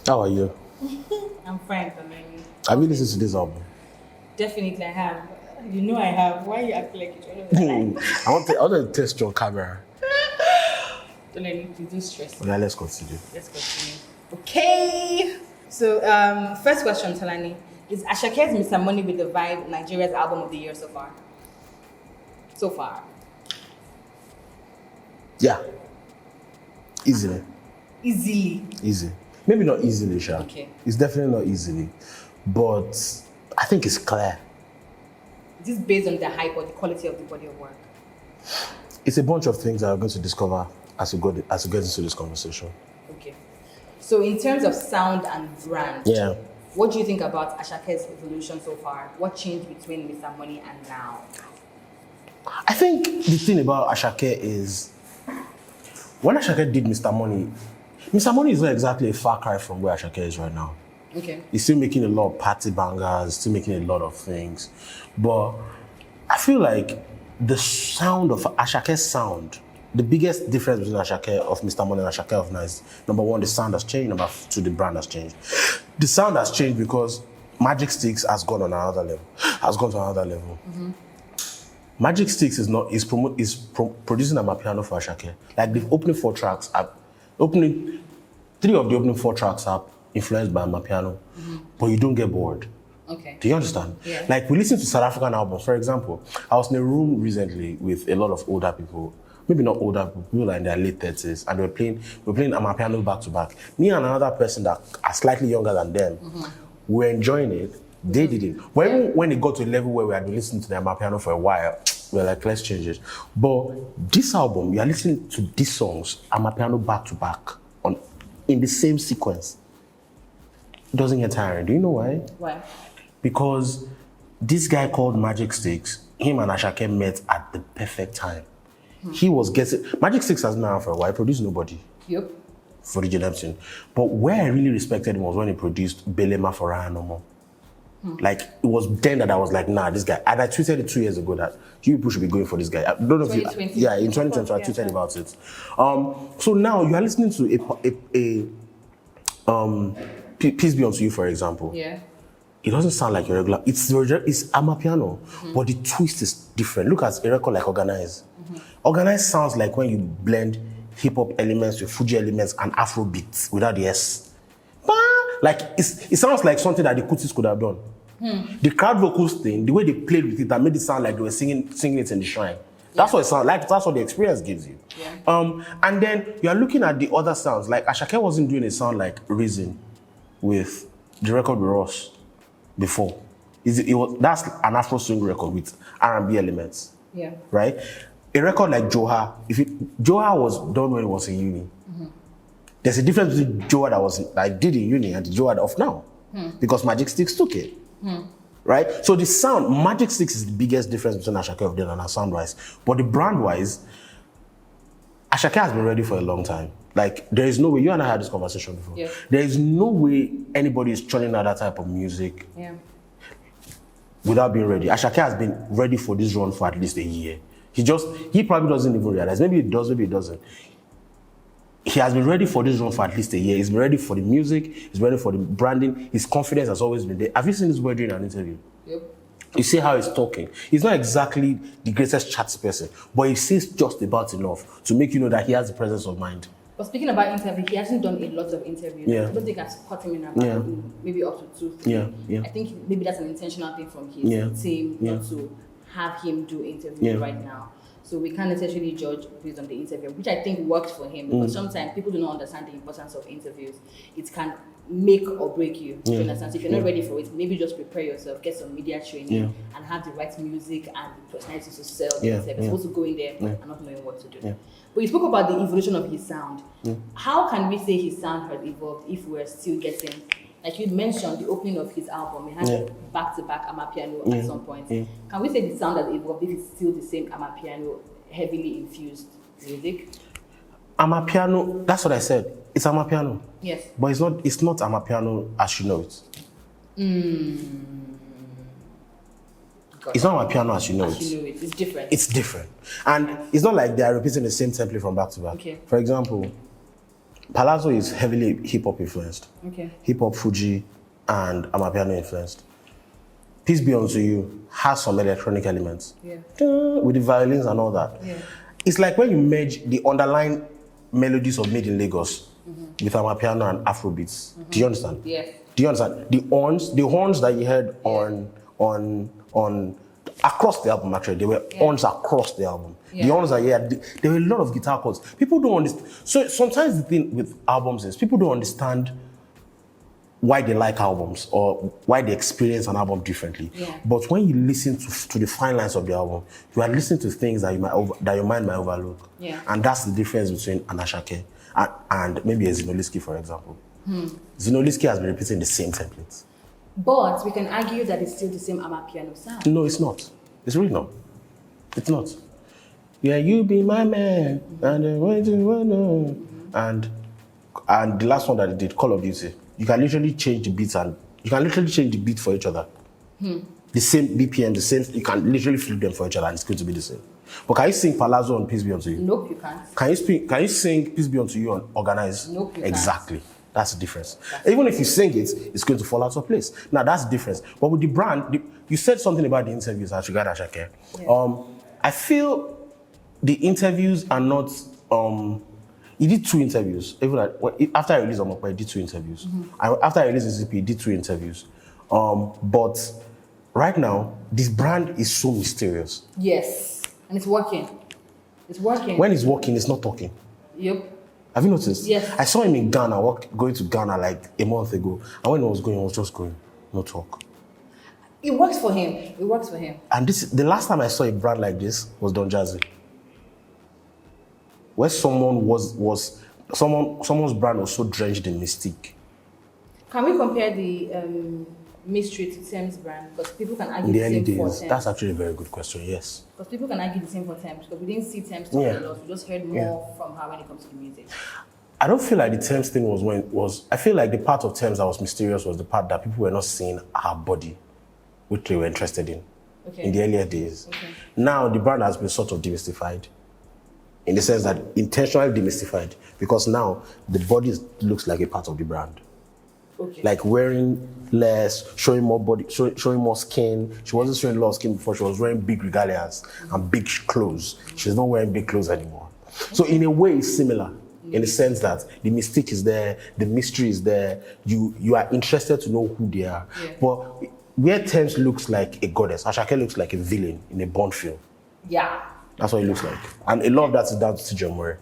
How are you? I'm fine, Tolani. Have you listened to this album? Definitely, I have. You know I have. Why you acting like you don't know? I want to test your camera. Tolani, you do stress. Yeah, let's continue. Let's continue. Okay. So, first question, Tolani. Is Asake's Mr. Money with the Vibe Nigeria's album of the year so far? So far. Yeah. Easily. Easily. Easy. Maybe not easily, Sha. Okay. It's definitely not easily. But I think it's clear. Is this based on the hype or the quality of the body of work? It's a bunch of things that we're going to discover as we get into this conversation. Okay. So, in terms of sound and brand, Yeah. what do you think about Asake's evolution so far? What changed between Mr. Money and now? I think the thing about Asake is when Asake did Mr. Money is not exactly a far cry from where Asake is right now. Okay. He's still making a lot of party bangers, still making a lot of things. But I feel like the sound of Asake's sound, the biggest difference between Asake of Mr. Money and Asake of Nice, number one, the sound has changed. Number two, the brand has changed. The sound has changed because Magic Sticks has gone to another level. Mm-hmm. Magic Sticks is producing Amapiano for Asake. Like the opening three of the opening four tracks are influenced by Amapiano, but you don't get bored. Okay. Do you understand? Yeah. Like we listen to South African albums, for example. I was in a room recently with a lot of older people, maybe not older people like in their late 30s, and we were playing Amapiano back to back. Me and another person that are slightly younger than them, we were enjoying it. They didn't. But even when it got to a level where we had been listening to the Amapiano for a while, we were like, let's change it. But this album, you are listening to these songs, Amapiano back to back, in the same sequence. It doesn't get tiring. Do you know why? Why? Because this guy called Magic Sticks, him and Asake met at the perfect time. He was getting... Magic Sticks has been around for a while. He produced Nobody. Yep. For the Redemption. But where I really respected him was when he produced Belema for Raya No More. Like, it was then that I was like, nah, this guy... And I tweeted it 2 years ago that you people should be going for this guy. I don't know if you... 2020. Yeah, in 2020 I tweeted about it. So now you are listening to Peace Be Unto You, for example. Yeah. It doesn't sound like a regular. It's Amapiano, but the twist is different. Look at a record like Organize. Organize sounds like when you blend hip hop elements with Fuji elements and Afro beats without the S. Like it sounds like something that the Kutis could have done. The crowd vocals thing, the way they played with it, that made it sound like they were singing it in the shrine. That's what it sounds like. That's what the experience gives you. Yeah. And then you are looking at the other sounds. Like Asake wasn't doing a sound like Reason with the record with Ross before. That's an Afro swing record with R&B elements. Yeah. Right? A record like Joha, Joha was done when it was in uni. There's a difference between Joha that did in uni and the Joha of now. Because Magic Sticks took it. Right? So the sound, Magic Sticks is the biggest difference between Asake of then and her sound-wise. But the brand-wise, Asake has been ready for a long time. Like, there is no way, you and I had this conversation before. Yeah. There is no way anybody is churning out that type of music without being ready. Asake has been ready for this run for at least a year. He probably doesn't even realize. Maybe he does, maybe he doesn't. He has been ready for this run for at least a year. He's been ready for the music. He's ready for the branding. His confidence has always been there. Have you seen this boy during an interview? Yep. You see how he's talking. He's not exactly the greatest chatty person, but he says just about enough to make you know that he has the presence of mind. But speaking about interview, he hasn't done a lot of interviews. Yeah. I don't think I've caught him in about maybe up to 2, 3. Yeah. I think maybe that's an intentional thing from his team not to have him do interviews right now. So we can't necessarily judge based on the interview, which I think works for him because sometimes people do not understand the importance of interviews. It can make or break you. Do you understand? So if you're not ready for it, maybe just prepare yourself, get some media training, and have the right music and personality to sell the interview. You're supposed to go in there and not knowing what to do. Yeah. But you spoke about the evolution of his sound. How can we say his sound has evolved if we're still getting, like you mentioned, the opening of his album, he had back-to-back Amapiano at some point. Can we say the sound has evolved if it's still the same Amapiano, heavily infused music? Amapiano, that's what I said. It's Amapiano. Yes. But it's not Amapiano as you know it. It's not Amapiano as you know it. It's different. It's different. And it's not like they are repeating the same template from back to back. Okay. For example, Palazzo is heavily hip hop influenced. Okay. Hip hop, Fuji, and Amapiano influenced. Peace Be Unto You has some electronic elements. Yeah. With the violins and all that. Yeah. It's like when you merge the underlying melodies of Made in Lagos with Amapiano and Afrobeats. Do you understand? Yes. Do you understand? The horns that you heard on across the album, actually, there were horns across the album. Yeah. The horns that you had, there were a lot of guitar chords. People don't understand. So sometimes the thing with albums is people don't understand why they like albums or why they experience an album differently. Yeah. But when you listen to the fine lines of the album, you are listening to things that that your mind might overlook. Yeah. And that's the difference between an Asake and maybe a Zinoliski, for example. Zinoliski has been repeating the same templates. But we can argue that it's still the same Amapiano sound. No, it's not. It's really not. It's not. Yeah, you be my man, and the way to wanna. And the last one that they did, Call of Duty, you can literally change the beats and you can literally change the beat for each other. The same BPM, the same. You can literally flip them for each other, and it's going to be the same. But can you sing Palazzo on Peace Be Unto You? Nope, you can't. Can you sing Peace Be Unto You on Organize? Nope, you exactly. That's the difference. Even if you sing it, it's going to fall out of place. Now that's the difference. But with the brand, you said something about the interviews as regard Asake. Yeah. I feel the interviews are not. He did 2 interviews. Even after I released Omokpa, he did 2 interviews. After I released ZP, he did 2 interviews. But right now, this brand is so mysterious. Yes, and it's working. It's working. When he's walking, he's not talking. Yep. Have you noticed? Yes. I saw him in Ghana, going to Ghana like a month ago. And when he was going, he was just going, no talk. It works for him. It works for him. And the last time I saw a brand like this was Don Jazzy. Where someone's brand was so drenched in mystique. Can we compare the mystery to Thames brand? Because people can argue In the the early same for days, Thames. that's actually a very good question, yes. Because people can argue the same for Thames. Because we didn't see Thames talk a lot. We just heard more from her when it comes to the music. I don't feel like the Thames thing I feel like the part of Thames that was mysterious was the part that people were not seeing her body, which they were interested in the earlier days. Okay. Now the brand has been sort of demystified, in the sense that intentionally demystified, because now the body looks like a part of the brand. Okay. Like wearing less, showing more body, showing more skin. She wasn't showing a lot of skin before. She was wearing big regalias and big clothes. She's not wearing big clothes anymore. So in a way, it's similar. In the sense that the mystique is there, the mystery is there, you are interested to know who they are. Yeah. But where Thames looks like a goddess, Asake looks like a villain in a Bond film. Yeah. That's what it looks like. And a lot of that is down to TJ Omori.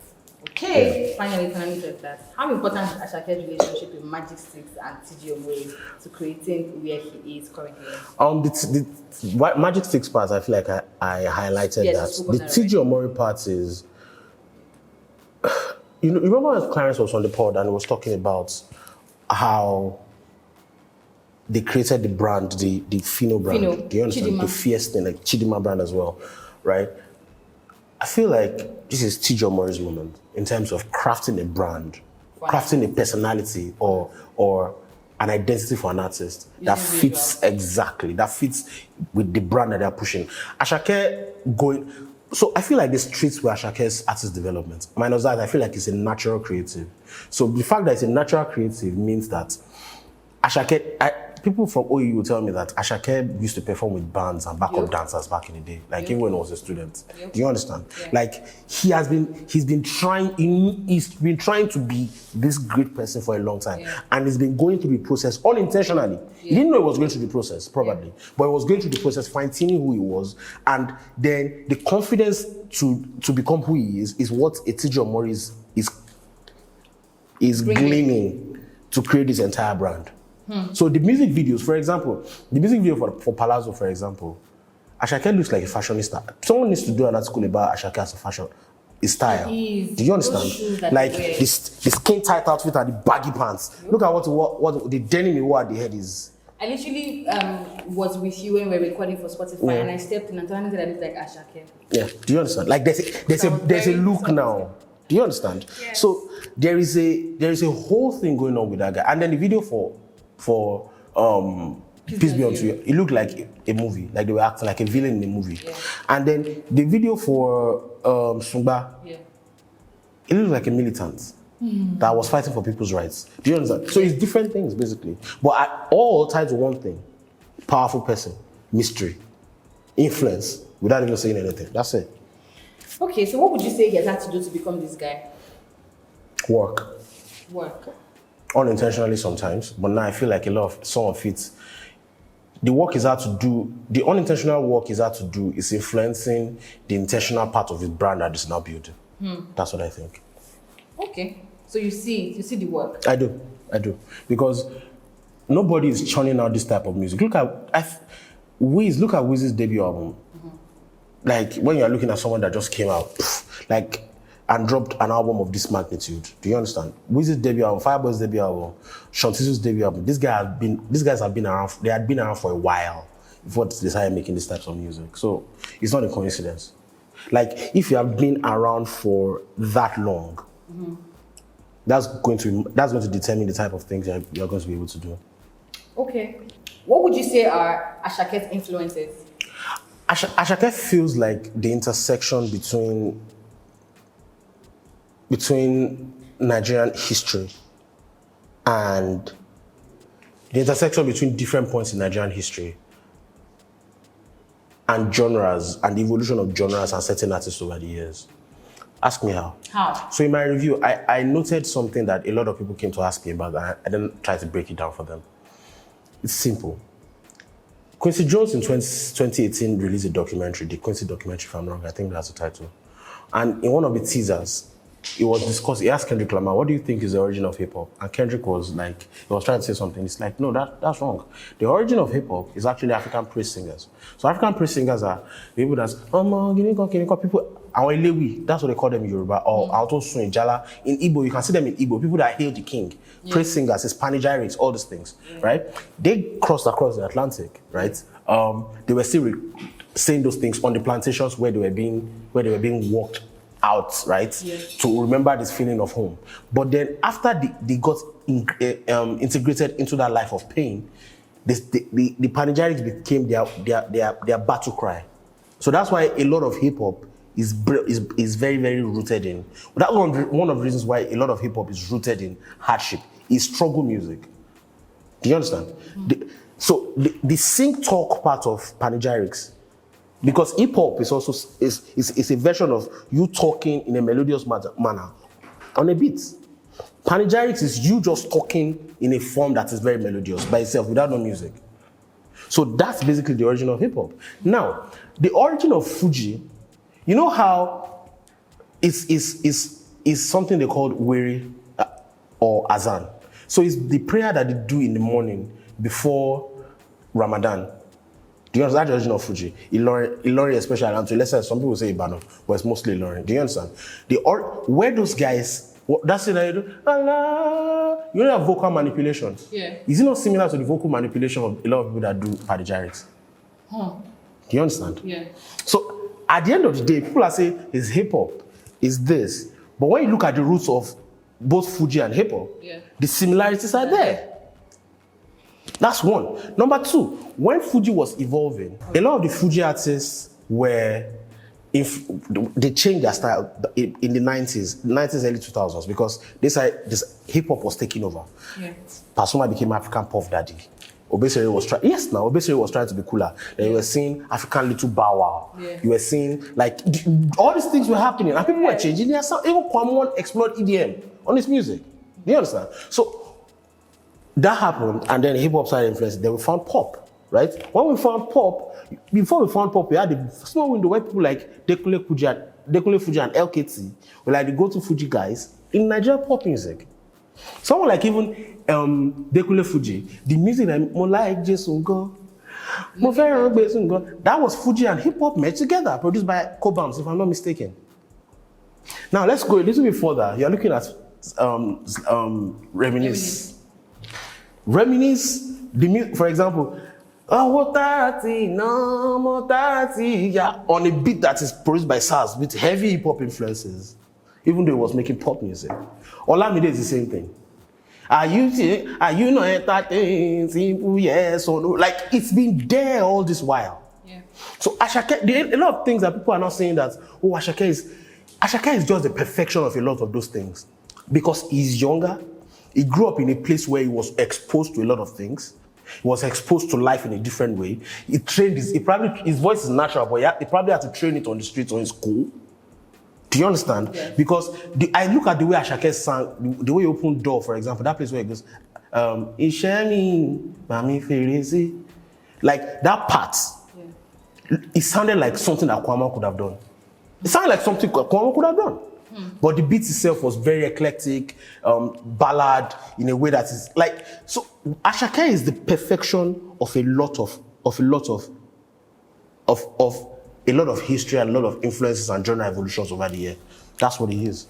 Okay, finally, can I meet that? How important is Asake's relationship with Magic Six and TG Omori to creating where he is currently? The Magic Six part, I feel like I highlighted that. The TG Omori part is, you remember when Clarence was on the pod and he was talking about how they created the brand, the Fino brand. Fino. Do you understand? Chidima. The fierce thing, like Chidima brand as well, right? I feel like this is TJ Omori's moment in terms of crafting a brand, crafting a personality or an identity for an artist that fits with the brand that they're pushing. Asake so I feel like the streets were Asake's artist development. Minus that, I feel like it's a natural creative. So the fact that it's a natural creative means that Asake, people from OU will tell me that Asake used to perform with bands and backup dancers back in the day, like even when I was a student. Do you understand? Yeah. Like he's been trying to be this great person for a long time, and he's been going through the process unintentionally. He didn't know he was going through the process, probably, but he was going through the process, fine-tuning who he was, and then the confidence to become who he is what a TJ Omori is gleaning to create this entire brand. So the music videos, for example, the music video for Palazzo, for example, Asake looks like a fashionista. Someone needs to do an article about Asake as a fashion, his style. Do you understand? Like the skin tight outfit and the baggy pants. Look at what the denim he wore at the head is. I literally was with you when we were recording for Spotify, and I stepped in and told that I looked like Asake. Yeah. Do you understand? Like there's a look now. Do you understand? Yes. So there is a whole thing going on with that guy, and then the video for Peace Be Unto You, it looked like a movie, like they were acting like a villain in a movie. Yeah. And then the video for Sungba, it looked like a militant. that was fighting for people's rights. Do you understand? So it's different things, basically. But all tied to one thing. Powerful person, mystery, influence, without even saying anything. That's it. Okay, so what would you say he has had to do to become this guy? Work. Unintentionally sometimes, but now I feel like some of it, the work is hard to do, the unintentional work is hard to do is influencing the intentional part of his brand that is now building. That's what I think. Okay, so you see the work. I do, because nobody is churning out this type of music. Look at Wiz's debut album. Like when you're looking at someone that just came out, and dropped an album of this magnitude. Do you understand? Wiz's debut album, Fireboy's debut album, Shantizu's debut album. These guys have been around. They had been around for a while before they started making these types of music. So it's not a coincidence. Like if you have been around for that long, that's going to determine the type of things you're going to be able to do. Okay. What would you say are Asake's influences? Asake feels like the intersection between Nigerian history and the intersection between different points in Nigerian history and genres and the evolution of genres and certain artists over the years. Ask me how. How? So in my review, I noted something that a lot of people came to ask me about, and I didn't try to break it down for them. It's simple. Quincy Jones in 2018 released a documentary, the Quincy documentary, if I'm wrong, I think that's the title. And in one of the teasers, it was discussed, he asked Kendrick Lamar, what do you think is the origin of hip-hop? And Kendrick was like, he was trying to say something. It's like, no, that's wrong. The origin of hip-hop is actually African praise singers. So African praise singers are people that's, people, that's what they call them in Yoruba, or Alto Sun, Jala. In Igbo, you can see them in Igbo, people that hail the king, praise singers, Hispanic gyrates, all these things, right? They crossed across the Atlantic, right? They were still saying those things on the plantations where they were being walked out, right? To remember this feeling of home. But then after they got integrated into that life of pain, the panegyrics became their battle cry. So that's why a lot of hip hop is very, very rooted in. That's one of the reasons why a lot of hip hop is rooted in hardship, is struggle music. Do you understand? So the sing talk part of panegyrics, because hip hop is also is a version of you talking in a melodious manner on a beat. Panegyrics is you just talking in a form that is very melodious by itself without no music. So that's basically the origin of hip hop. Now, the origin of Fuji, you know how is something they call wiri or azan. So it's the prayer that they do in the morning before Ramadan. Do you understand? That's the origin of Fuji. Ilorin especially, and to a lesser, some people say Ibadan, but it's mostly Ilorin. Do you understand? Where those guys, that's it that you do, Allah, you know that vocal manipulation? Yeah. Is it not similar to the vocal manipulation of a lot of people that do panegyrics? Do you understand? Yeah. So at the end of the day, people are saying it's hip hop, it's this. But when you look at the roots of both Fuji and hip hop, the similarities are there. That's one. Number two, when Fuji was evolving, a lot of the Fuji artists they changed their style in the 90s, early 2000s, because this hip hop was taking over. Yeah. Pasuma became African Puff Daddy. Obesere was trying to be cooler. Then you were seeing African Little Bow Wow. Yeah. You were seeing like all these things were happening, and people were changing their sound. Even Kwamon explored EDM on his music. Do you understand? So that happened, and then hip hop started influencing. Then we found pop, right? When we found pop, before we found pop, we had a small window where people like Dekule Fuji and LKT were like the go-to Fuji guys in Nigerian pop music. Someone like even Dekule Fuji, the music that more like Jason Go, that was Fuji and hip hop made together, produced by Cobams, if I'm not mistaken. Now let's go a little bit further. You're looking at Reminisce. Reminisce, for example, on a beat that is produced by SARS with heavy hip hop influences, even though it was making pop music. Olamide is the same thing. Are you not entertained? Simple yes or no? Like it's been there all this while. Yeah. So Asake, a lot of things that people are not saying that Asake is just the perfection of a lot of those things. because he's younger. He grew up in a place where he was exposed to a lot of things. He was exposed to life in a different way. He trained his voice is natural, but he probably had to train it on the streets or in school. Do you understand? Yes. Because I look at the way Asake sang, the way he opened door, for example, that place where he goes, Ishemi, Mami Ferezi. Like that part, it sounded like something that Kwame could have done. It sounded like something Kwame could have done. But the beat itself was very eclectic, ballad in a way that is like, so Asake is the perfection of a lot of history and a lot of influences and genre evolutions over the year. That's what he is.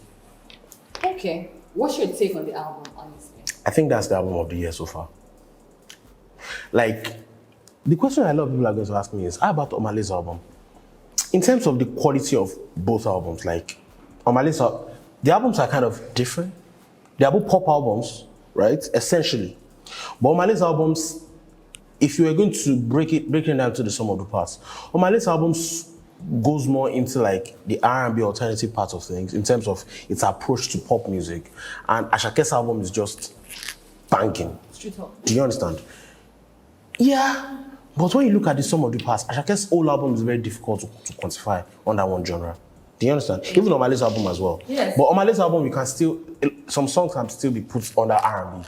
Okay. What's your take on the album, honestly? I think that's the album of the year so far. Like, the question a lot of people are going to ask me is, how about Omale's album? In terms of the quality of both albums, like, the albums are kind of different. They are both pop albums, right? Essentially. But Omale's albums, if you were going to break it down to the sum of the parts, Omale's albums goes more into like the R&B alternative part of things in terms of its approach to pop music. And Asake's album is just banging. Straight up. Do you understand? Yeah. But when you look at the sum of the parts, Asake's whole album is very difficult to quantify under one genre. Do you understand? Even Omale's album as well. Yes. But Omale's album, some songs can still be put under R&B.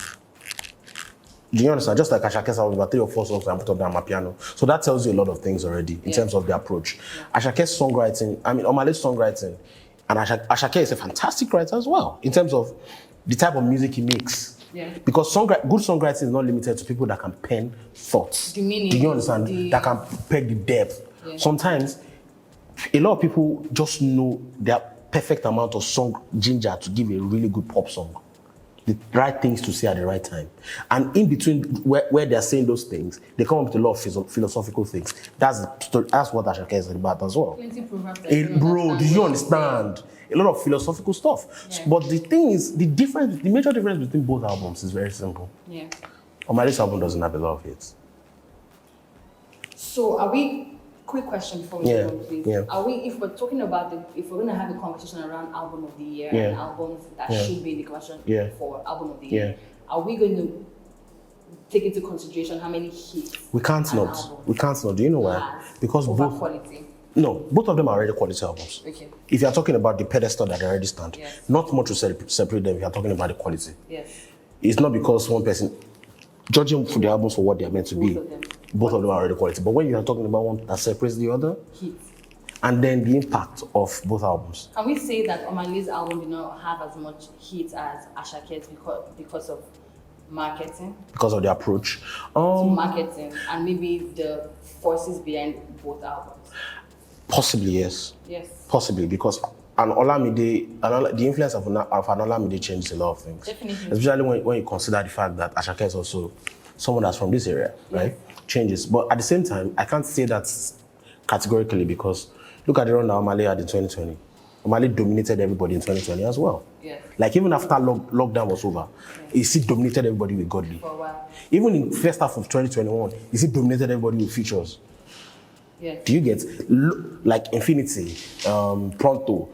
Do you understand? Just like Asake's album, about 3 or 4 songs I put up there on my piano. So that tells you a lot of things already in terms of the approach. Asake's songwriting, Omale's songwriting, and Asake is a fantastic writer as well in terms of the type of music he makes. Yeah. Because good songwriting is not limited to people that can pen thoughts. The meaning. Do you understand? That can peg the depth. Yeah. Sometimes, a lot of people just know their perfect amount of song ginger to give a really good pop song. The right things to say at the right time. And in between where they're saying those things, they come up with a lot of philosophical things. That's what Asake is about as well. Bro, do you understand? A lot of philosophical stuff. Yeah. But the thing is, the major difference between both albums is very simple. Yeah. Omale's album doesn't have a lot of hits. So quick question before we go on, please. Yeah. If we're talking about if we're going to have a conversation around album of the year and albums that should be in the conversation for album of the year, are we going to take into consideration how many hits? We can't not. We can't not. Do you know why? Because over quality. No, both of them are already quality albums. Okay. If you're talking about the pedestal that they already stand, not much to separate them if you're talking about the quality. Yes. It's not because one person, judging for the albums for what they're meant to be, both of them are already quality. But when you're talking about one that separates the other, hits. And then the impact of both albums. Can we say that Omale's album did not have as much hits as Asake's because of marketing? Because of the approach. Marketing and maybe the forces behind both albums. Possibly, yes. Yes. Possibly, because the influence of Olamide changed a lot of things. Definitely. Especially when you consider the fact that Asake is also someone that's from this area, right? Changes. But at the same time, I can't say that categorically because look at the run that Omale had in 2020. Omale dominated everybody in 2020 as well. Yes. Like even after lockdown was over, he still dominated everybody with Godly. For a while. Even in first half of 2021, he still dominated everybody with features. Yes. Do you get like Infinity, Pronto,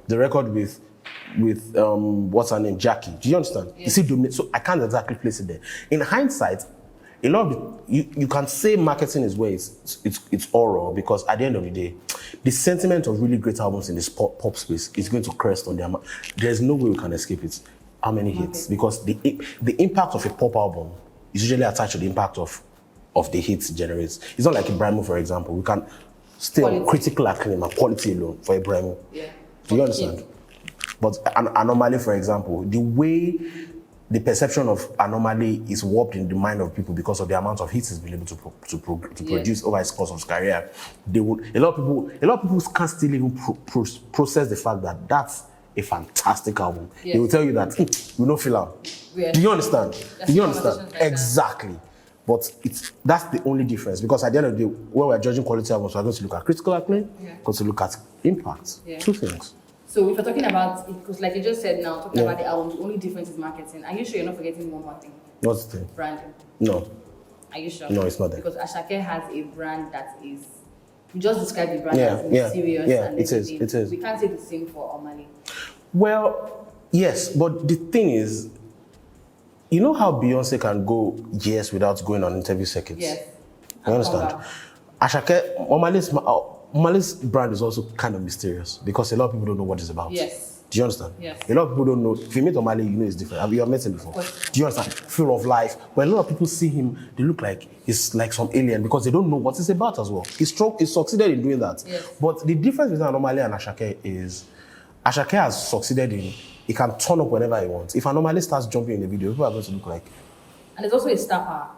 the record with what's her name, Jackie? Do you understand? Yes. You see, so I can't exactly place it there. In hindsight, a lot of you can say marketing is where it's oral because at the end of the day, the sentiment of really great albums in this pop space is going to crest on their. There's no way we can escape it. How many hits? Because the impact of a pop album is usually attached to the impact of the hits it generates. It's not like Ibrahimo, for example. We can still critical acclaim and quality alone for Ibrahimo. Yeah. Do you understand? But Anomaly, for example, the way the perception of Anomaly is warped in the mind of people because of the amount of hits he's been able to produce over his course of his career, a lot of people can't still even process the fact that that's a fantastic album. Yes. They will tell you that we don't feel out. Yes. Do you understand? Do you understand? Exactly. But that's the only difference because at the end of the day, when we're judging quality albums, we're going to look at critical acclaim, going to look at impact. Yeah. Two things. So if we're talking about, because like you just said now, talking about the album, the only difference is marketing. Are you sure you're not forgetting one more thing? What's the thing? Branding. No. Are you sure? No, it's not there. Because Asake has a brand that is, you just described the brand as mysterious and it is. We can't say the same for Omale. Well, Yes, but the thing is, you know how Beyonce can go years without going on interview circuits? Yes. You understand? Asake, Omale's brand is also kind of mysterious because a lot of people don't know what it's about. Yes. Do you understand? Yes. A lot of people don't know. If you meet Omale, you know it's different. You have met him before. Do you understand? Full of life. But a lot of people see him, they look like he's like some alien because they don't know what it's about as well. He succeeded in doing that. Yes. But the difference between Omale and Asake is Asake has succeeded in, he can turn up whenever he wants. If Omale starts jumping in the video, people are going to look like. And there's also a star power.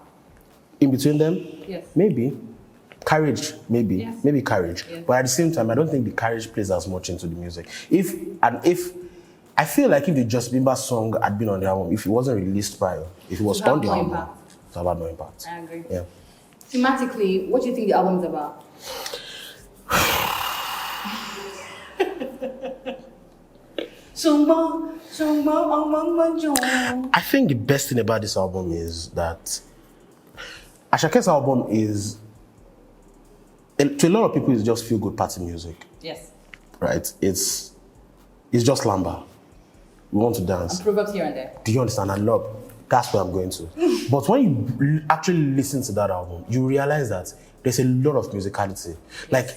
In between them? Yes. Maybe. Courage, maybe. Yes. Maybe courage. Yes. But at the same time, I don't think the courage plays as much into the music. If I feel like if the Just Bimba song had been on the album, if it wasn't released prior, if it was on the album, it's about no impact. I agree. Yeah. Thematically, what do you think the album is about? I think the best thing about this album is that Asake's album is, to a lot of people, it's just feel good party music. Yes. Right? It's just lamba. We want to dance. And proverbs here and there. Do you understand? I love. That's where I'm going to. But when you actually listen to that album, you realize that there's a lot of musicality. Like,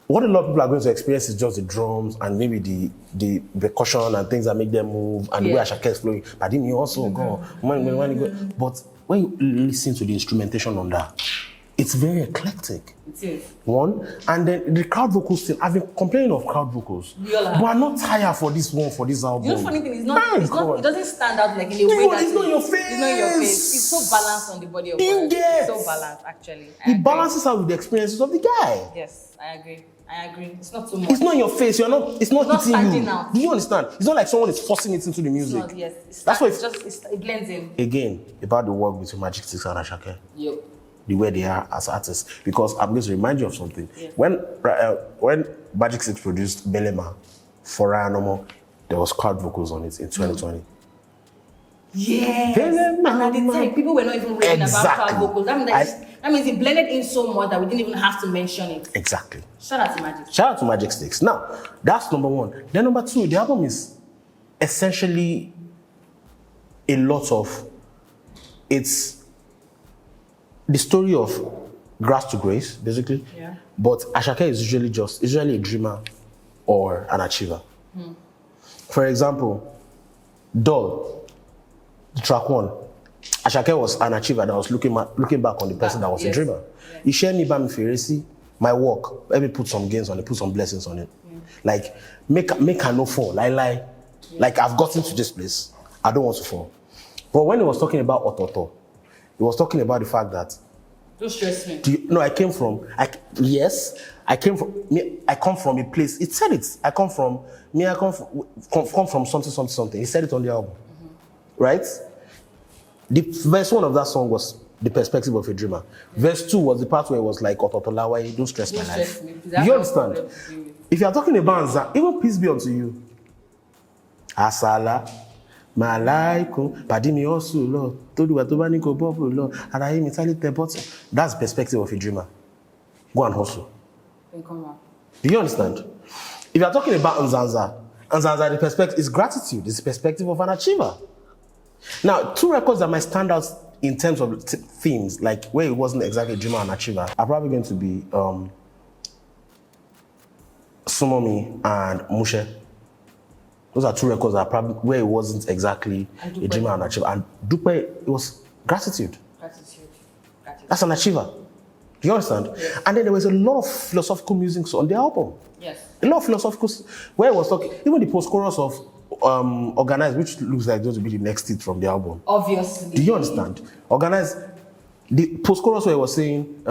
what a lot of people are going to experience is just the drums and maybe the percussion and things that make them move and the way Asake is flowing. But then you also go, when you go. But when you listen to the instrumentation on that, it's very eclectic. It is. One, and then the crowd vocals still. I've been complaining of crowd vocals. But I'm not tired for this album. You know, funny thing is it doesn't stand out like in a way that it's not your face. It's not your face. It's so balanced on the body of You work. get. It's so balanced, actually. It balances out with the experiences of the guy. Yes, I agree. It's not too much. It's not your face. It's not hitting standing you. out. Do you understand? It's not like someone is forcing it into the music. It's not, yes. That's why it blends in. Again, about the work between Magic Six and Asake. Yep. The way they are as artists. Because I'm going to remind you of something. Yeah. When Magic Six produced Belema for Ranomo, there was crowd vocals on it in 2020. Yes. And at the time, people were not even reading about crowd vocals. That means it blended in so much that we didn't even have to mention it. Exactly. Shout out to Magic. Shout out to Magic Sticks. Now, that's number one. Then number two, the album is essentially a lot of, it's the story of grass to grace, basically. Yeah. But Asake is usually a dreamer or an achiever. For example, Doll, the track one, Asake was an achiever that was looking back on the person that was a dreamer. He shared me by me feresi, my work. Let me put some gains on it, put some blessings on it. Like make her no fall. Like I've gotten to this place. I don't want to fall. But when he was talking about Ototo, he was talking about the fact that don't stress me. I come from a place. It said it. I come from something. He said it on the album. Right? The verse one of that song was the perspective of a dreamer. Verse two was the part where it was like, Ototolawa, don't stress my life. Do you understand? If you are talking about Nza, even peace be unto you. Asala, Malaikum, Padimi also, Lord, Todu Atobani ko Bobo, Lord, Arahi Mitali Tebot. That's the perspective of a dreamer. Go and hustle. Do you understand? If you are talking about Nzanza, the perspective is gratitude, it's the perspective of an achiever. Now, two records that might stand out in terms of themes, like where it wasn't exactly a dreamer and achiever, are probably going to be Sumomi and Mushe. Those are two records that are probably where it wasn't exactly a dreamer and achiever. And Dupe, it was gratitude. That's an achiever. Do you understand? Yes. And then there was a lot of philosophical music on the album. Yes. A lot of philosophical, where it was talking, even the post-chorus of Organize, which looks like going to be the next hit from the album. Obviously. Do you understand? Organize, the post-chorus where it was saying,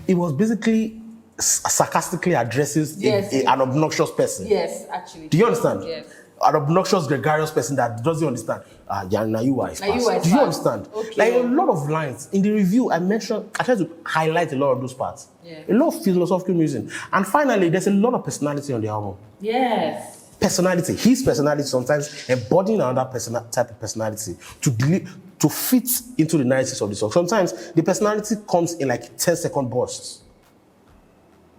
it was basically sarcastically addresses an obnoxious person. Yes, actually. Do you understand? Yes. An obnoxious, gregarious person that doesn't understand. Do you understand? Okay. Like a lot of lines. In the review, I tried to highlight a lot of those parts. Yeah. A lot of philosophical music. And finally, there's a lot of personality on the album. Yes. Personality. His personality sometimes embodying another type of personality to fit into the narratives of the song. Sometimes the personality comes in like 10-second bursts.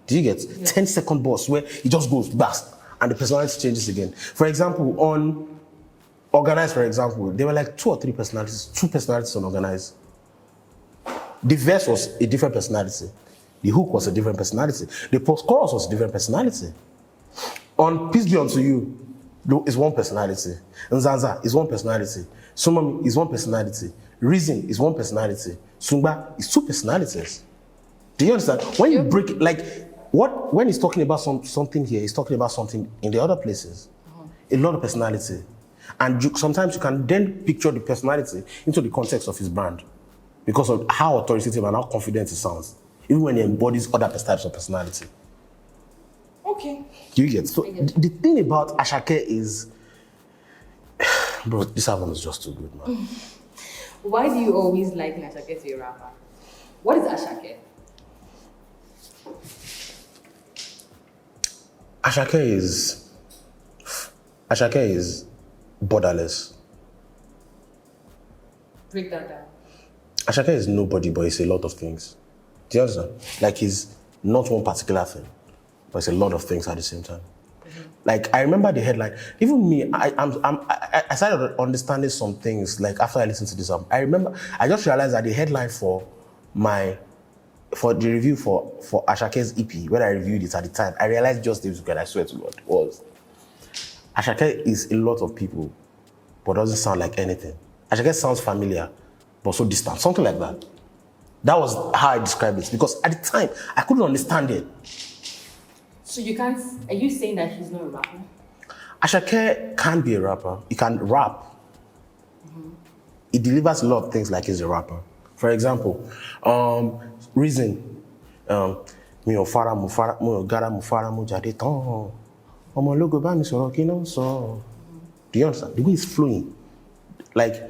Do you get 10-second burst where it just goes blast and the personality changes again? For example, on Organized, for example, there were like 2 or 3 personalities, 2 personalities on Organized. The verse was a different personality. The hook was a different personality. The post-chorus was a different personality. On Peace Be Unto You is one personality. Nzanza is one personality. Sumami is one personality. Reason is one personality. Sumba is 2 personalities. Do you understand? When you break it, like, when he's talking about something here, he's talking about something in the other places. A lot of personality. And sometimes you can then picture the personality into the context of his brand because of how authoritative and how confident he sounds, even when he embodies other types of personality. Okay. Do you get? So the thing about Asake is, bro, this album is just too good, man. Why do you always liken Asake to a rapper? What is Asake? Asake is borderless. Break that down. Asake is nobody, but he's a lot of things. Do you understand? Like, he's not one particular thing, but it's a lot of things at the same time. Like, I remember the headline. Even me, I started understanding some things, like, after I listened to this album. I just realized that the headline for the review for Ashake's EP, when I reviewed it at the time, I realized just this because I swear to God, was Asake is a lot of people, but doesn't sound like anything. Asake sounds familiar, but so distant, something like that. That was how I described it, because at the time, I couldn't understand it. So are you saying that he's not a rapper? Asake can be a rapper. He can rap. He delivers a lot of things like he's a rapper. For example, Reason. Mi ò fara mo gara mo fara mo jade tán. Ọmọ ológo bá mi sọ̀rọ̀ kí ló ń sọ. Do you understand? The way it's flowing. Like,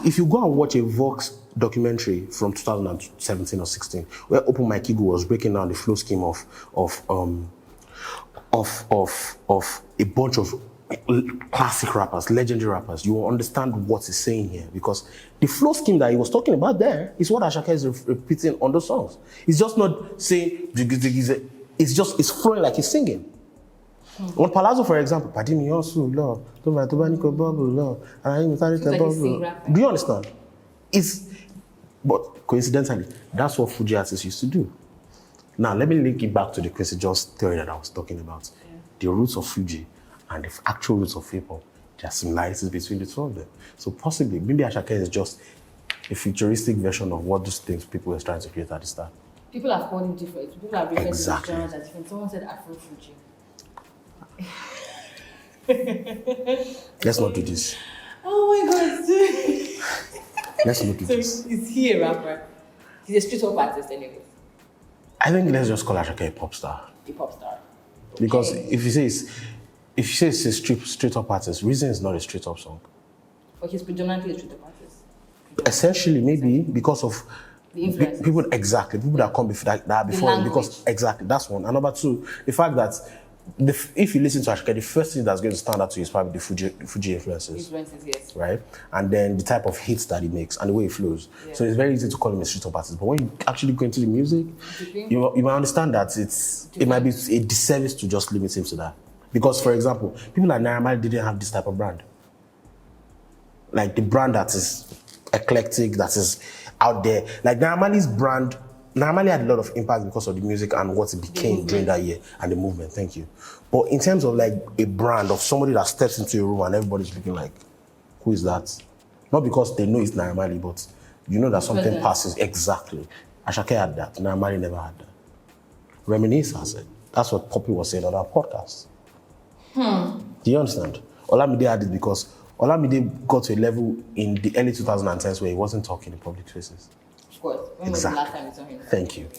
if you go and watch a Vox documentary from 2017 or 16, where Open Mike Igu was breaking down the flow scheme of a bunch of classic rappers, legendary rappers, you will understand what he's saying here, because the flow scheme that he was talking about there is what Asake is repeating on those songs. It's just not saying, it's flowing like he's singing. On Palazzo, for example, do you understand? But coincidentally, that's what Fuji artists used to do. Now, let me link it back to the Quincy Jones theory that I was talking about. Yeah. The roots of Fuji and the actual roots of hip-hop, there are similarities between the 2 of them. So possibly, maybe Asake is just a futuristic version of what those things people were trying to create at the start. People have called him different. People have referred to the genres as different. Someone said Afro Fuji. Let's not do this. Oh my God. Let's not do this. So is he a rapper? He's a street hop artist anyway. I think let's just call Asake a pop star. A pop star. Okay. Because if you say it's a street hop artist, Reason is not a street hop song. But he's predominantly a street hop artist. Essentially, maybe because of the influences. People that come before that before him, because exactly that's one. And number 2, the fact that if you listen to Asake, the first thing that's going to stand out to you is probably the Fuji influences. Influences, yes. Right? And then the type of hits that he makes and the way he flows. Yeah. So it's very easy to call him a street hop artist. But when you actually go into the music, you might understand that it might be a disservice to just limit him to that. Because, for example, people like Naira Marley didn't have this type of brand. Like the brand that is eclectic, that is out there. Like Naira Marley's brand, Naira Marley had a lot of impact because of the music and what it became during that year and the movement. Thank you. But in terms of like a brand of somebody that steps into a room and everybody's looking like, who is that? Not because they know it's Naira Marley, but you know that something passes. Exactly. Asake had that. Naira Marley never had that. Reminisce has it. That's what Poppy was saying on our podcast. Do you understand? Olamide had it because Olamide got to a level in the early 2010s where he wasn't talking in public spaces. Of course. When was the last time you saw him? Thank you.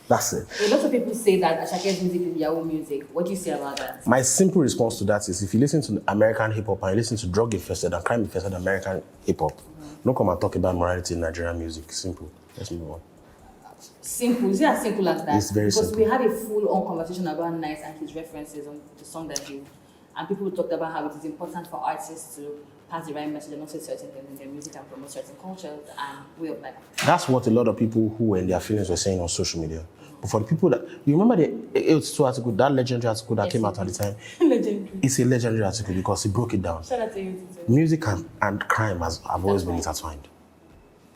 That's it. A lot of people say that Asake's music is Yahoo music. What do you say about that? My simple response to that is, if you listen to American hip-hop and you listen to drug-infested and crime-infested American hip-hop, don't come and talk about morality in Nigerian music. Simple. Let's move on. Simple. Is it as simple as that? It's very simple. Because we had a full-on conversation about Nice and his references on the song that he... And people talked about how it is important for artists to pass the right message and not say certain things in their music and promote certain cultures and way of life. That's what a lot of people who were in their feelings were saying on social media. But for the people that you remember the 82 article, that legendary article that came out at the time. Legendary. It's a legendary article because he broke it down. Shout out to you. Music and crime have always been intertwined.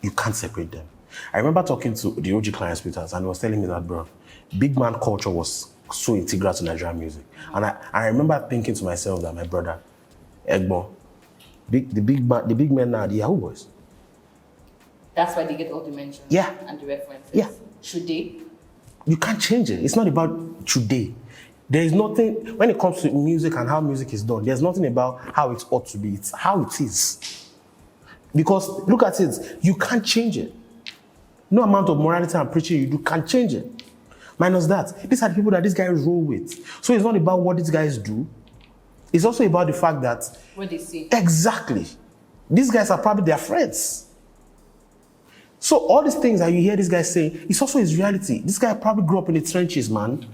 You can't separate them. I remember talking to the OG client speakers and he was telling me that, bro, big man culture was so integral to Nigerian music. And I remember thinking to myself that my brother, Egbo, the big men now are the Yahoo boys. That's why they get all the mentions and the references. Yeah. Should they? You can't change it. It's not about today. There is nothing, when it comes to music and how music is done, there's nothing about how it ought to be. It's how it is. Because look at it, you can't change it. No amount of morality and preaching you do can't change it. Minus that, these are the people that these guys roll with. So it's not about what these guys do. It's also about the fact that... What they say. Exactly. These guys are probably their friends. So all these things that you hear this guy saying, it's also his reality. This guy probably grew up in the trenches, man.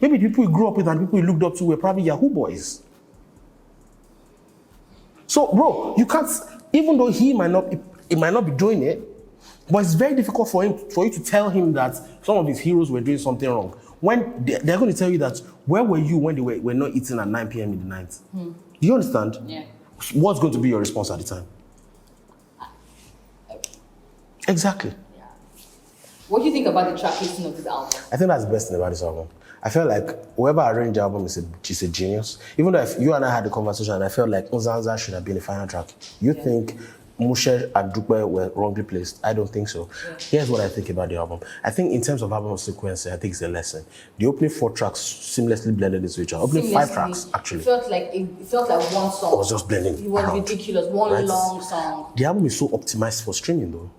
Maybe the people he grew up with and the people he looked up to were probably Yahoo boys. So, bro, you can't, even though he might not be doing it, but it's very difficult for you to tell him that some of his heroes were doing something wrong. When they're going to tell you that, where were you when they were not eating at 9 p.m. in the night? Do you understand? Yeah. What's going to be your response at the time? Exactly. Yeah. What do you think about the track listing of this album? I think that's the best thing about this album. I felt like whoever arranged the album is a genius. Even though if you and I had the conversation, and I felt like Nzanza should have been the final track. You think Mushe and Dupe were wrongly placed? I don't think so. Yeah. Here's what I think about the album. I think in terms of album sequence, I think it's a lesson. The opening 4 tracks seamlessly blended into each other. Opening 5 tracks, actually. It felt like one song. It was just blending. It was ridiculous. One long song. The album is so optimized for streaming, though.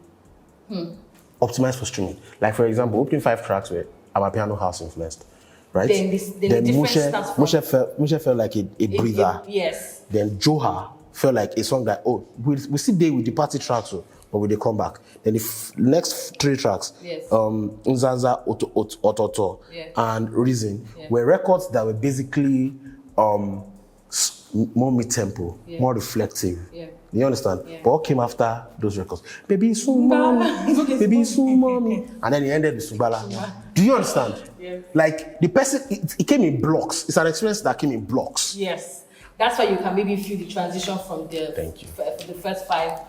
Optimized for streaming. Like, for example, opening 5 tracks were Amapiano House influenced, right? Then Mushe felt like a breather. Yes. Then Joha felt like a song that, we still there with the party tracks, but we come back. Then the next 3 tracks, Nzanza, Ototo, and Reason, were records that were basically more mid-tempo, more reflective. Yeah. You understand? Yeah. But what came after those records? Baby Sumami, Baby Sumami. And then he ended with Subala. Do you understand? Yeah. Like, the person, it came in blocks. It's an experience that came in blocks. Yes. That's why you can maybe feel the transition from the first 5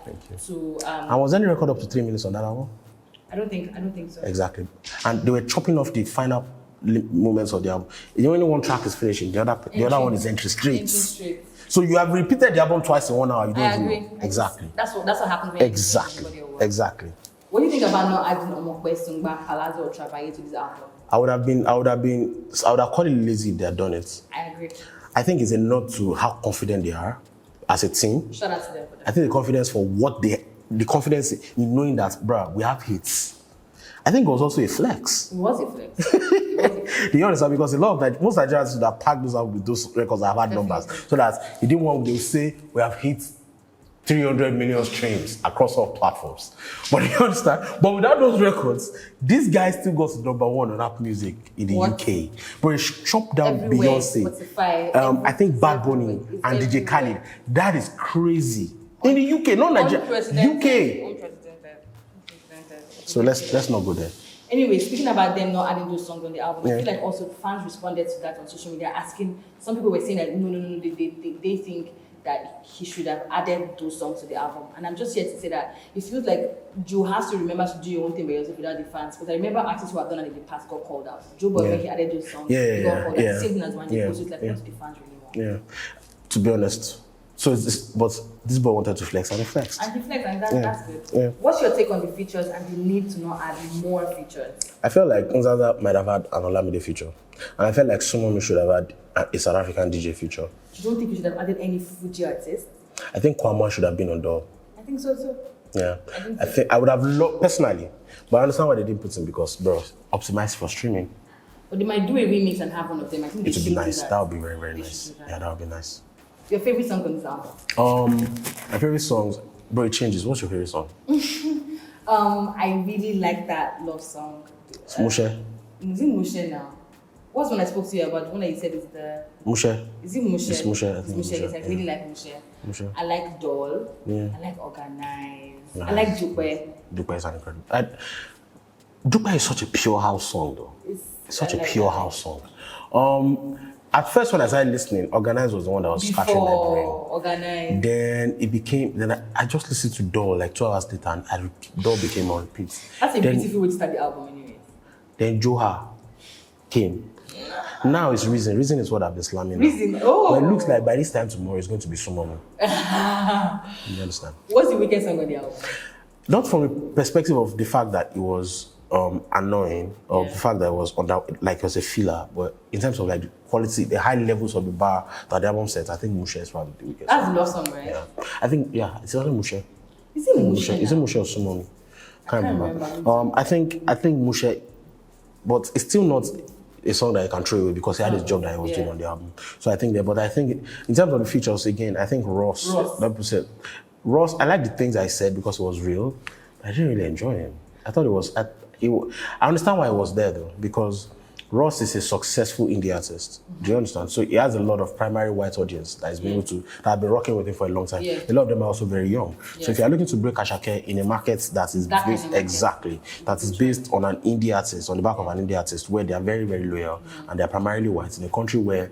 to... and was any record up to 3 minutes on that album? I don't think so. Exactly. And they were chopping off the final moments of the album. The only one track is finishing, the other one is entry straight. So you have repeated the album twice in 1 hour. You don't I agree. Exactly. That's what happens when Exactly. What do you think about not adding Omokwe, Sungba, Palazzo, or Trabaye to this album? I would have called it lazy if they had done it. I agree. I think it's a nod to how confident they are as a team. Shout out to them for that. I think the confidence for the confidence in knowing that, bruh, we have hits. I think it was also a flex. It was a flex. Do you understand? Because a lot of most Nigerians would have packed those out with those records that have had numbers. So that he didn't want them to say, we have hit 300 million streams across all platforms. But you understand? But without those records, this guy still got to #1 on rap music in the UK. But he chopped down Beyonce. I think Bad Bunny and DJ Khaled. That is crazy. In the UK, not Nigeria. UK. So let's not go there. Anyway, speaking about them not adding those songs on the album, I feel like also fans responded to that on social media, asking. Some people were saying that no, they think that he should have added those songs to the album. And I'm just here to say that it feels like Joe has to remember to do your own thing by yourself without the fans. Because I remember artists who have done it in the past got called out. Joe Boy, when he added those songs, he got called out. Same thing as one day, so it's like what do the fans really want? Yeah. To be honest. So but this boy wanted to flex and he flexed. And that's good. Yeah. What's your take on the features and the need to not add more features? I felt like Nzanza might have had an Olamide feature. And I felt like someone should have had a South African DJ feature. You don't think you should have added any Fuji artist? I think Kwama should have been on door. I think so too. Yeah. I think I would have loved, personally, but I understand why they didn't put him because, bro, optimized for streaming. But they might do a remix and have one of them. I think it would be nice. That would be very, very nice. Yeah, that would be nice. Your favorite song on this album? My favorite songs, bro, it changes. What's your favorite song? I really like that love song. It's Mushe. Is it Mushe now? What's when I spoke to you about? When I said it's the Mushe. Is it Mushe? It's Mushe. I think Mushe. Yes, I really like Mushe. I like Doll. Yeah. I like Organize. Nice. I like Dupe. Dupe is incredible. Dubai is such a pure house song, though. It's such a pure house song. At first, when I started listening, Organized was the one that was scratching my brain. Organized. Then it became. Then I just listened to Doll like 2 hours later, and Doll became on repeat. That's a beautiful way to start the album, anyways. Then Joha came. Now it's Reason. Reason is what I've been slamming. Reason. Oh. But it looks like by this time tomorrow it's going to be Sumomo. You understand? What's the weakest song on the album? Not from a perspective of the fact that it was annoying, or the fact that it was like it was a filler, but in terms of like the quality, the high levels of the bar that the album sets, I think Mushe is probably the weakest. That's love song, right? Yeah, I think it's not Mushe. Is it Mushe? Is it Mushe or Sumomi? Can't remember. I think Mushe, but it's still not a song that I can throw away because he had his job that he was doing on the album. So I think but I think in terms of the features, again, I think Ross, I like the things I said because it was real. I didn't really enjoy him. I thought it was. I understand why he was there though, because Ross is a successful indie artist. Do you understand? So he has a lot of primary white audience that is able to that have been rocking with him for a long time. Yeah. A lot of them are also very young. So if you are looking to break Asake in a market that is based on an indie artist, on the back of an indie artist, where they are very, very loyal and they are primarily white, in a country where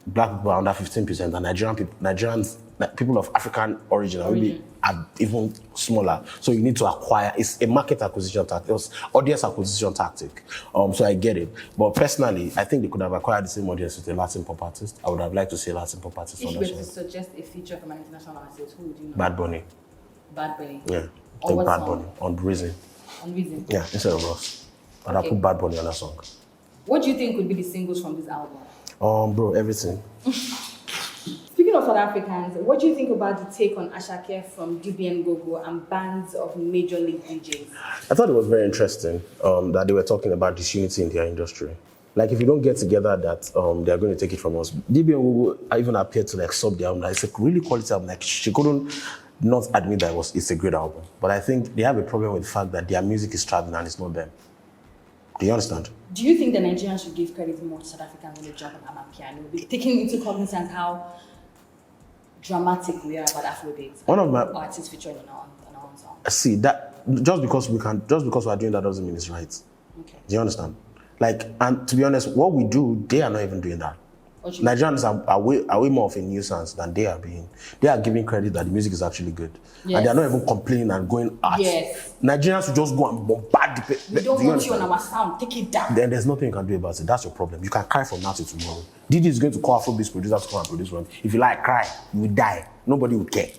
black people are under 15% and Nigerians, people of African origin are even smaller. So you need to acquire, it's a market acquisition tactic, it's audience acquisition tactic. So I get it. But personally, I think they could have acquired the same audience with a Latin pop artist. I would have liked to see a Latin pop artist. If you were to suggest a feature from an international artist, who would you know? Bad Bunny. Bad Bunny? Yeah. I think Bad Bunny. On Reason. On Reason? Yeah, instead of Ross. But I'll put Bad Bunny on that song. What do you think would be the singles from this album? Bro, everything. Speaking of South Africans, what do you think about the take on Asake from BBNaija and bands of major league DJs? I thought it was very interesting that they were talking about disunity in their industry. Like, if you don't get together, that they're going to take it from us. BBNaija even appeared to like sub the album. Like, it's a really quality album. Like, she couldn't not admit that it's a great album. But I think they have a problem with the fact that their music is traveling and it's not them. Do you understand? Do you think the Nigerians should give credit more to South Africans when they jump on Amapiano, taking into cognizance how dramatic we are about Afrobeat? One of my artists featuring on our own song. See that just because we are doing that doesn't mean it's right. Okay. Do you understand? Like, and to be honest, what we do, they are not even doing that. Nigerians are way more of a nuisance than they are being. They are giving credit that the music is actually good. Yes. And they are not even complaining and going at. Yes. Nigerians will just go and bombard the We don't want you on our sound, take it down. Then there's nothing you can do about it. That's your problem. You can cry from now till tomorrow. Didi is going to call Afrobeat producers to come and produce one. If you like cry, you will die. Nobody will care.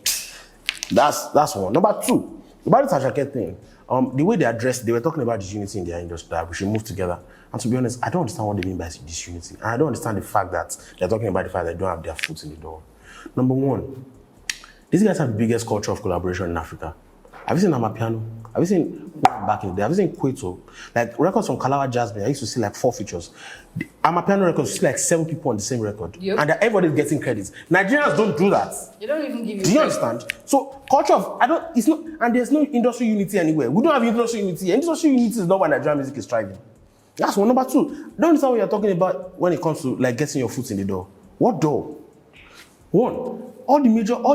That's one. Number two, about the Asake thing. The way they addressed, they were talking about disunity in their industry, that we should move together. And to be honest, I don't understand what they mean by disunity. And I don't understand the fact that they're talking about the fact that they don't have their foot in the door. Number one, these guys have the biggest culture of collaboration in Africa. Have you seen Amapiano? Have you seen back in the day? Have you seen Kweto? Like records from Kalawa Jasmine, I used to see like 4 features. Amapiano records, you see like 7 people on the same record. Yep. And everybody's getting credits. Nigerians don't do that. They don't even give you. Do you understand? So culture of it's not, and there's no industry unity anywhere. We don't have industry unity. Industry unity is not why Nigerian music is thriving. That's one. Number two, I don't understand what you're talking about when it comes to like getting your foot in the door. What door? One, all the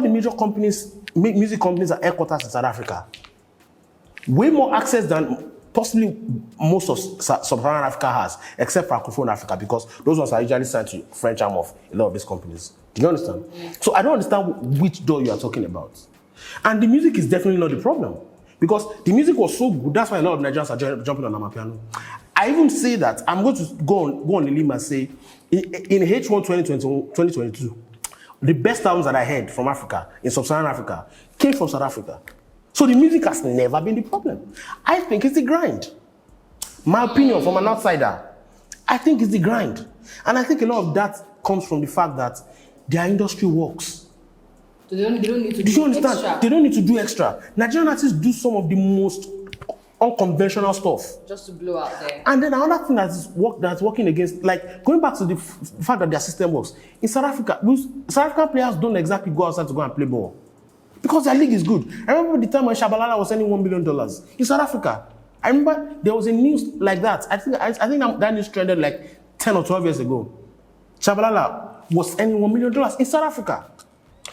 major companies, music companies are headquarters in South Africa. Way more access than possibly most of Sub-Saharan Africa has, except Francophone Africa, because those ones are usually signed to French arm of a lot of these companies. Do you understand? Yeah. So I don't understand which door you are talking about. And the music is definitely not the problem, because the music was so good. That's why a lot of Nigerians are jumping on Amapiano. I even say that I'm going to go on the limb and say, in H1 2022, the best albums that I heard from Africa, in Sub-Saharan Africa, came from South Africa. So the music has never been the problem. I think it's the grind. My opinion from an outsider, I think it's the grind. And I think a lot of that comes from the fact that their industry works. So they don't need to do extra. They don't need to do extra. Nigerian artists do some of the most unconventional stuff. Just to blow out there. And then another thing that's working against, like going back to the fact that their system works. In South Africa, South African players don't exactly go outside to go and play ball. Because their league is good. I remember the time when Shabalala was earning $1 billion in South Africa. I remember there was a news like that. I think that news trended like 10 or 12 years ago. Shabalala was earning $1 million in South Africa.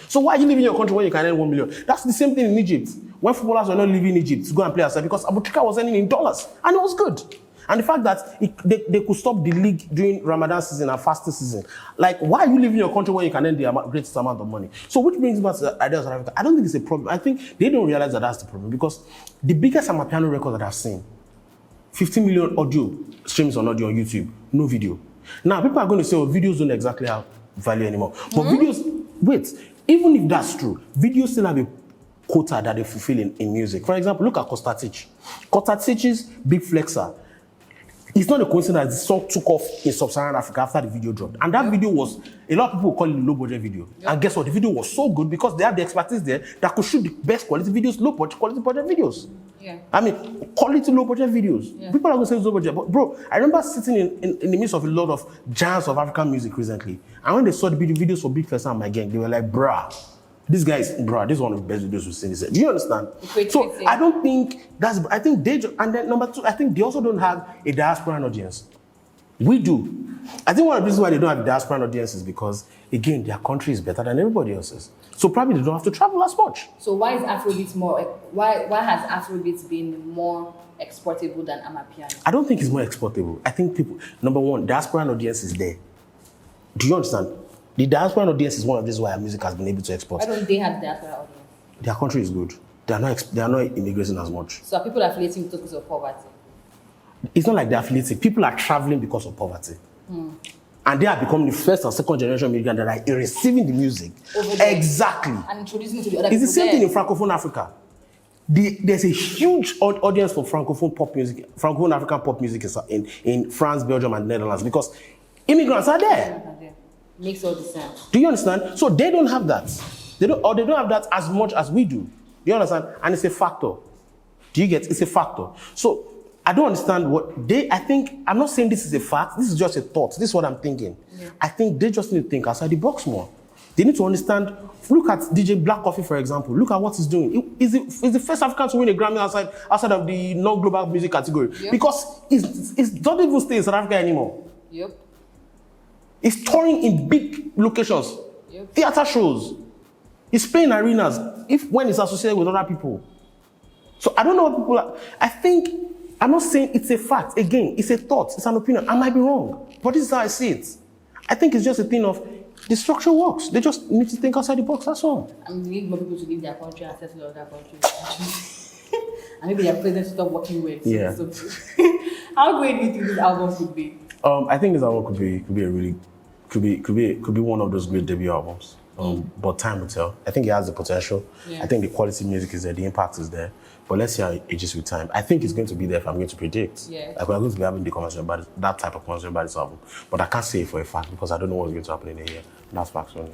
So why are you living in your country where you can earn $1 million? That's the same thing in Egypt. when footballers were not leaving Egypt to go and play outside because Abutrika was earning in dollars and it was good. And the fact that they could stop the league during Ramadan season and fasting season. Like, why are you leaving your country when you can earn the greatest amount of money? So which brings me to the idea of South Africa. I don't think it's a problem. I think they don't realize that that's the problem because the biggest Amapiano record that I've seen, 15 million audio streams on audio on YouTube, no video. Now, people are going to say, oh, videos don't exactly have value anymore. But videos, wait, even if that's true, videos still have a quota that they fulfill in music. For example, look at Kostatich. Kostatich's Big Flexer. It's not a coincidence that the song took off in sub-Saharan Africa after the video dropped. And that video was, a lot of people call it a low-budget video. And guess what? The video was so good because they have the expertise there that could shoot the best quality videos, low-budget quality budget videos. Yeah. I mean, quality low-budget videos. Yeah. People are going to say it's low-budget. But bro, I remember sitting in the midst of a lot of giants of African music recently. And when they saw the videos for Big Festa and My Gang, they were like, bruh, this is one of the best videos we've seen. Do you understand? So I don't think I think they, and then number two, I think they also don't have a diasporan audience. We do. I think one of the reasons why they don't have a diasporan audience is because, again, their country is better than everybody else's. So probably they don't have to travel as much. So why is Afrobeats why has Afrobeats been more exportable than Amapiano? I don't think it's more exportable. I think people, number one, diasporan audience is there. Do you understand? The diaspora audience is one of these why our music has been able to export. Why don't they have diaspora audience? Their country is good. They are not immigrating as much. So are people affiliating because of poverty? It's not like they're affiliating. People are traveling because of poverty. And they are becoming the first and second generation migrants that are receiving the music. Exactly. And introducing it to the other people. It's the same thing in there. Francophone Africa. There's a huge audience for Francophone pop music, Francophone African pop music in France, Belgium, and Netherlands because immigrants are there. Makes all the sense. Do you understand? So they don't have that. They don't have that as much as we do. Do you understand? And it's a factor. Do you get? It's a factor. So I don't understand I'm not saying this is a fact. This is just a thought. This is what I'm thinking. Yeah. I think they just need to think outside the box more. They need to understand. Look at DJ Black Coffee, for example. Look at what he's doing. He's the first African to win a Grammy outside of the non-global music category. Yep. Because it's not even stay in South Africa anymore. Yep. He's touring in big locations, theater shows. He's playing arenas when he's associated with other people. So I don't know what people are. I'm not saying it's a fact. Again, it's a thought. It's an opinion. I might be wrong. But this is how I see it. I think it's just a thing of the structure works. They just need to think outside the box. That's all. And we need more people to leave their country and settle in other countries. And maybe their president stop working with. Yeah. So, how great do you think this album could be? I think this album could be one of those great debut albums. But time will tell. I think it has the potential. Yeah. I think the quality music is there, the impact is there. But let's see how it ages with time. I think it's going to be there if I'm going to predict. Yeah. Like we're going to be having the conversation about that type of conversation about this album. But I can't say it for a fact because I don't know what's going to happen in a year. That's facts only.